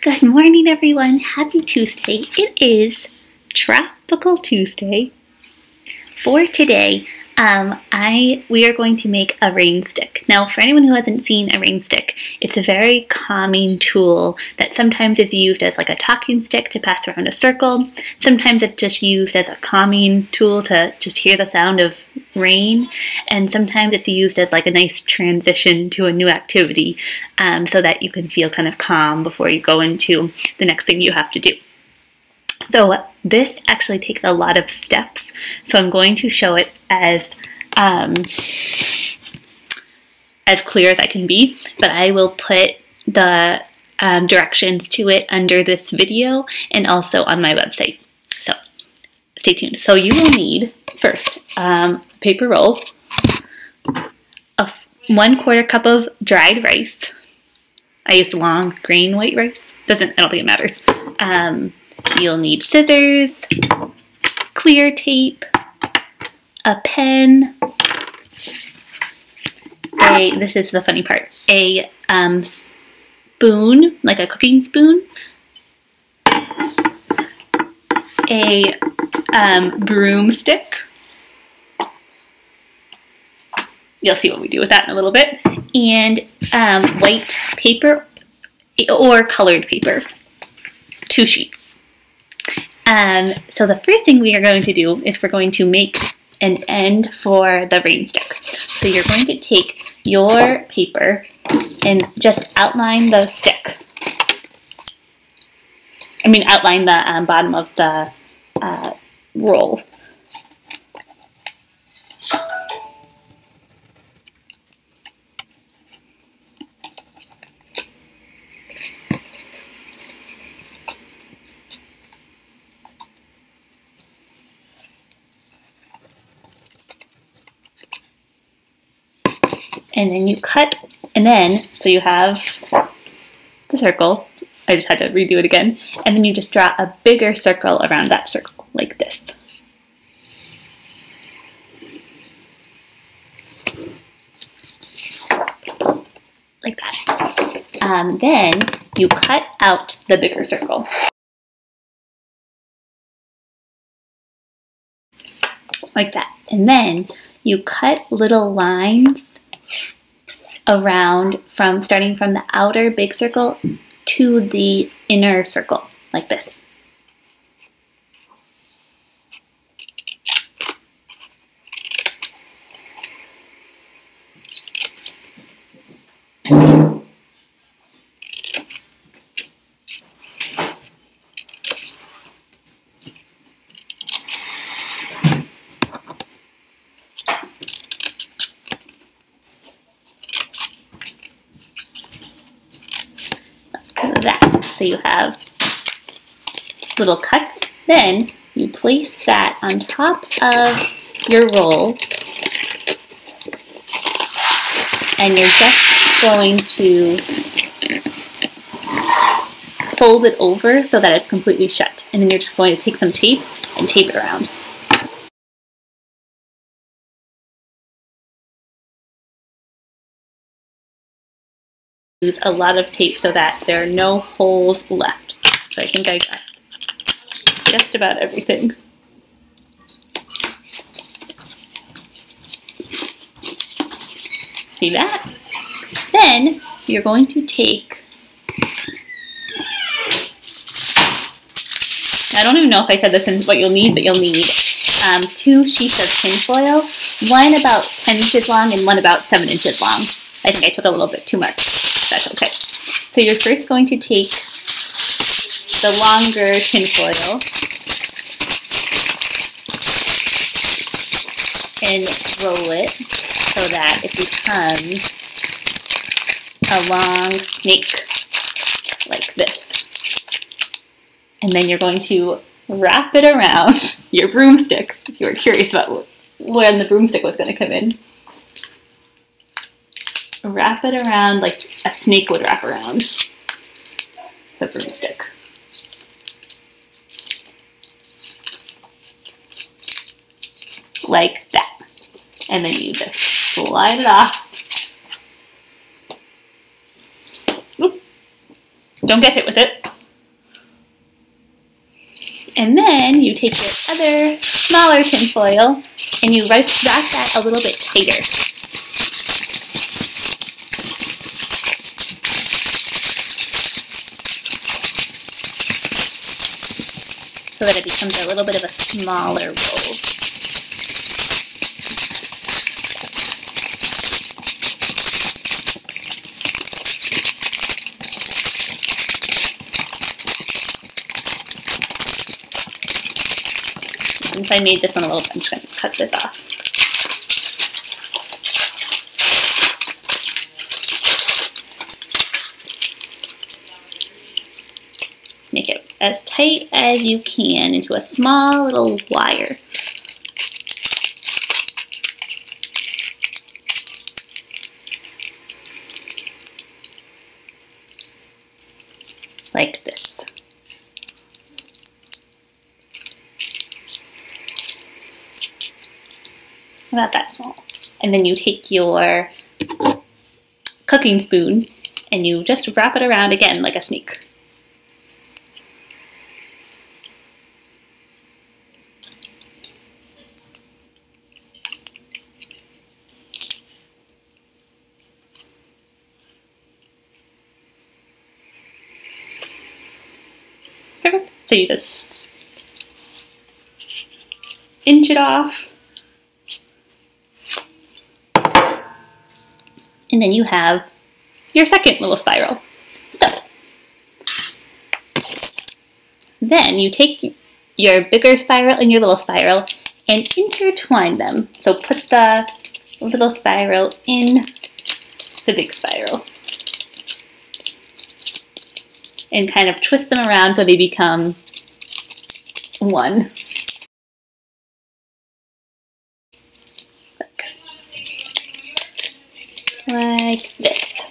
Good morning, everyone. Happy Tuesday. It is Tropical Tuesday. For today, we are going to make a rain stick. Now, for anyone who hasn't seen a rain stick, it's a very calming tool that sometimes is used as like a talking stick to pass around a circle. Sometimes it's just used as a calming tool to just hear the sound of rain, and sometimes it's used as like a nice transition to a new activity so that you can feel kind of calm before you go into the next thing you have to do. So this actually takes a lot of steps, so I'm going to show it as clear as I can be, but I will put the directions to it under this video and also on my website. So stay tuned. So you will need first paper roll, a 1/4 cup of dried rice. I used long grain white rice. I don't think it matters. You'll need scissors, clear tape, a pen, this is the funny part, a spoon, like a cooking spoon, a broomstick. You'll see what we do with that in a little bit, and white paper or colored paper, 2 sheets. So the first thing we are going to do is we're going to make an end for the rain stick. So you're going to take your paper and just outline the stick. Outline the bottom of the roll. And then you cut, so you have the circle. I just had to redo it again. And then you just draw a bigger circle around that circle, like this. Like that. Then you cut out the bigger circle. Like that. And then you cut little lines around starting from the outer big circle to the inner circle, like this. So you have little cuts. Then you place that on top of your roll, and you're just going to fold it over so that it's completely shut. And then you're just going to take some tape and tape it around. Use a lot of tape so that there are no holes left. So I think I got just about everything. See that? Then you're going to take, I don't even know if I said this is what you'll need, but you'll need 2 sheets of tin foil, one about 10 inches long and one about 7 inches long. I think I took a little bit too much. That's okay. So you're first going to take the longer tin foil and roll it so that it becomes a long snake like this. And then you're going to wrap it around your broomstick, if you were curious about when the broomstick was going to come in. Wrap it around like a snake would wrap around the broomstick. Like that. And then you just slide it off. Oop. Don't get hit with it. And then you take your other smaller tin foil and you wrap that a little bit tighter. So that it becomes a little bit of a smaller roll. Since I made this one a little bit, I'm just going to cut this off. Make it as tight as you can into a small little wire. Like this. About that small. And then you take your cooking spoon and you just wrap it around again like a snake. Perfect. So you just inch it off. And then you have your second little spiral. So then you take your bigger spiral and your little spiral and intertwine them. So put the little spiral in the big spiral and kind of twist them around so they become one. Like this.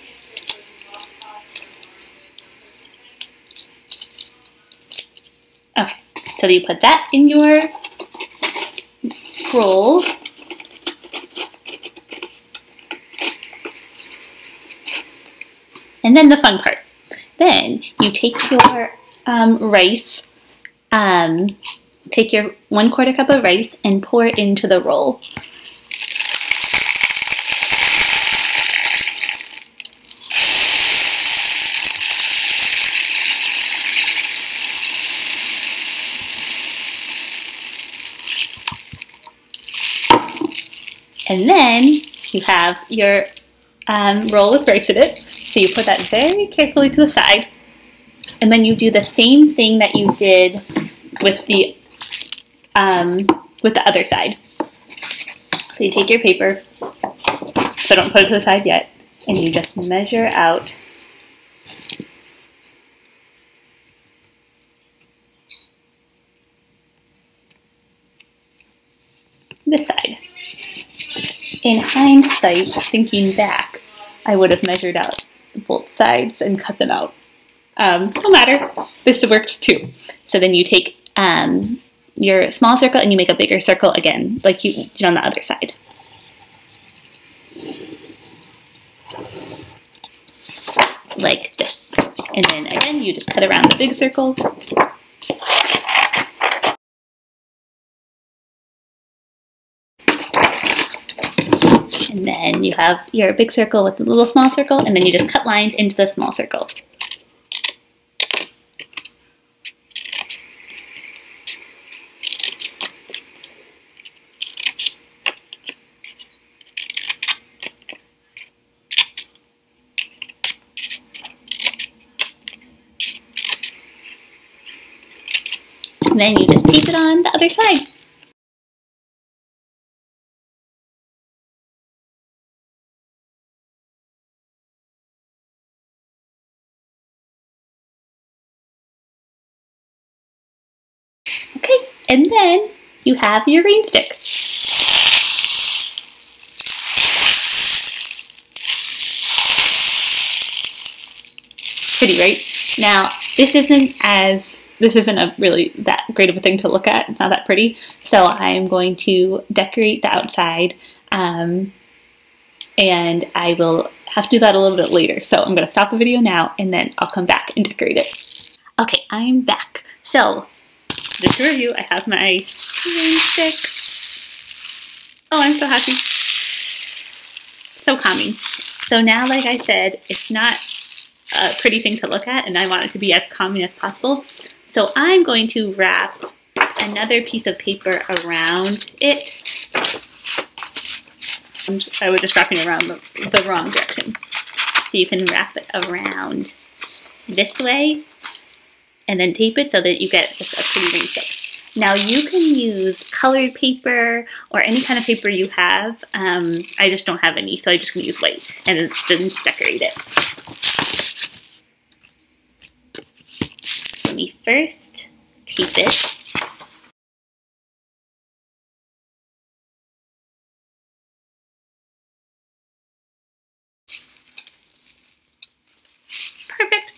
Okay, so you put that in your roll. And then the fun part. Then you take your rice, take your 1/4 cup of rice and pour it into the roll. And then you have your roll with rice in it. So you put that very carefully to the side. And then you do the same thing that you did with the other side. So you take your paper, so don't put it to the side yet, and you just measure out this side. In hindsight, thinking back, I would have measured out both sides and cut them out. No matter, this worked too. So then you take your small circle and you make a bigger circle again, like you did on the other side. Like this. And then again, you just cut around the big circle. And then you have your big circle with the little small circle, and then you just cut lines into the small circle. And then you just tape it on the other side. Okay, and then you have your rainstick. Pretty, right? Now, this isn't a really that great of a thing to look at. It's not that pretty. So I'm going to decorate the outside, and I will have to do that a little bit later. So I'm going to stop the video now, and then I'll come back and decorate it. Okay, I'm back. So just to review, I have my rain stick. Oh, I'm so happy. So calming. So now, like I said, it's not a pretty thing to look at, and I want it to be as calming as possible. So I'm going to wrap another piece of paper around it. And I was just wrapping around the wrong direction. So you can wrap it around this way and then tape it so that you get just a pretty rain stick. Now you can use colored paper or any kind of paper you have. I just don't have any, so I'm just going to use white and then just decorate it. Let me first tape it. Perfect.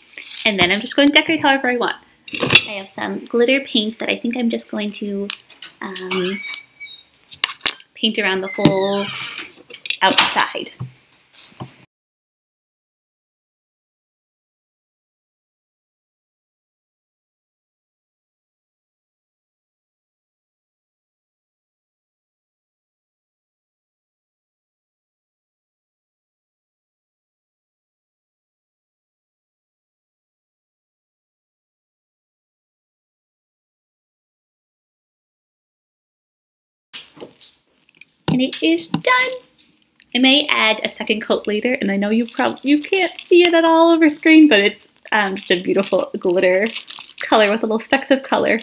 And then I'm just going to decorate however I want. I have some glitter paint that I think I'm just going to paint around the whole outside. And it is done. I may add a second coat later, and I know you can't see it at all over screen, but it's just a beautiful glitter color with little specks of color.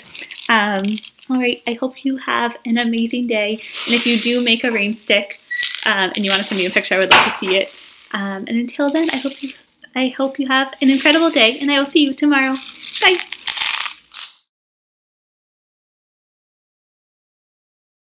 All right, I hope you have an amazing day. And if you do make a rain stick and you want to send me a picture, I would love to see it. And until then, I hope you have an incredible day, and I will see you tomorrow. Bye.